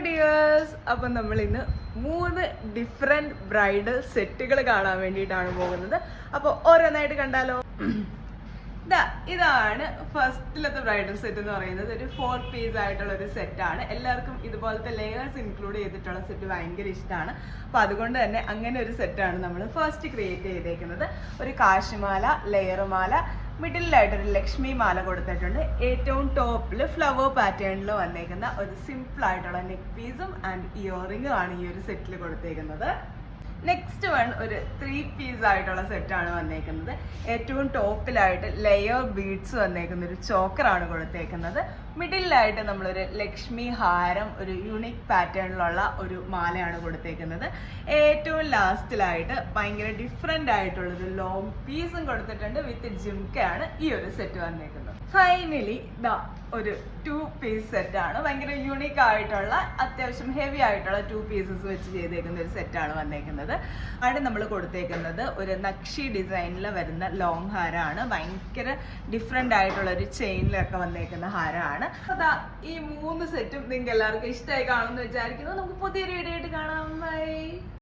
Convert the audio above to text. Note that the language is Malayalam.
ഡിയേഴ്സ്, അപ്പം നമ്മൾ ഇന്ന് 3 ഡിഫറെന്റ് ബ്രൈഡൽ സെറ്റുകൾ കാണാൻ വേണ്ടിയിട്ടാണ് പോകുന്നത്. അപ്പോൾ ഓരോന്നായിട്ട് കണ്ടാലോ. ഇതാണ് ഫസ്റ്റിലത്തെ ബ്രൈഡൽ സെറ്റ് എന്ന് പറയുന്നത്. ഒരു 4 പീസ് ആയിട്ടുള്ള ഒരു സെറ്റാണ്. എല്ലാവർക്കും ഇതുപോലത്തെ ലെയേഴ്സ് ഇൻക്ലൂഡ് ചെയ്തിട്ടുള്ള സെറ്റ് ഭയങ്കര ഇഷ്ടമാണ്. അപ്പൊ അതുകൊണ്ട് തന്നെ അങ്ങനെ ഒരു സെറ്റാണ് നമ്മൾ ഫസ്റ്റ് ക്രിയേറ്റ് ചെയ്തേക്കുന്നത്. ഒരു കാശിമാല, ലെയറുമാല, മിഡിലായിട്ടൊരു ലക്ഷ്മി മാല കൊടുത്തിട്ടുണ്ട്. ഏറ്റവും ടോപ്പിൽ ഫ്ലവർ പാറ്റേണിൽ വന്നേക്കുന്ന ഒരു സിമ്പിൾ ആയിട്ടുള്ള നെക്ക് പീസും ആൻഡ് ഇയറിംഗും ആണ് ഈ ഒരു സെറ്റിൽ കൊടുത്തേക്കുന്നത്. നെക്സ്റ്റ് വൺ ഒരു 3 പീസ് ആയിട്ടുള്ള സെറ്റാണ് വന്നേക്കുന്നത്. ഏറ്റവും ടോപ്പിലായിട്ട് ലെയർ ബീഡ്സ് വന്നേക്കുന്ന ഒരു ചോക്കറാണ് കൊടുത്തേക്കുന്നത്. മിഡിലായിട്ട് നമ്മളൊരു ലക്ഷ്മി ഹാരം, ഒരു യുണീക് പാറ്റേണിലുള്ള ഒരു മാലയാണ് കൊടുത്തേക്കുന്നത്. ഏറ്റവും ലാസ്റ്റിലായിട്ട് ഭയങ്കര ഡിഫറെൻ്റ് ആയിട്ടുള്ളൊരു ലോങ് പീസും കൊടുത്തിട്ടുണ്ട്. വിത്ത് ജിംക്കയാണ് ഈ ഒരു സെറ്റ് വന്നേക്കുന്നത്. ഫൈനലി ഒരു 2 പീസ് സെറ്റാണ്. ഭയങ്കര യുണീക്ക് ആയിട്ടുള്ള, അത്യാവശ്യം ഹെവി ആയിട്ടുള്ള 2 പീസസ് വെച്ച് ചെയ്തേക്കുന്ന ഒരു സെറ്റാണ് വന്നേക്കുന്നത്. അവിടെ നമ്മൾ കൊടുത്തേക്കുന്നത് ഒരു നക്ഷി ഡിസൈനിൽ വരുന്ന ലോങ് ഹാരമാണ്. ഭയങ്കര ഡിഫറെൻ്റ് ആയിട്ടുള്ള ഒരു ചെയിനിലൊക്കെ വന്നേക്കുന്ന ഹാരമാണ്. അതാ ഈ 3 സെറ്റും നിങ്ങൾക്ക് എല്ലാവർക്കും ഇഷ്ടമായി കാണുമെന്ന് വിചാരിക്കുന്നു. നമുക്ക് പുതിയൊരു വീഡിയോ ആയിട്ട് കാണാം. ബൈ.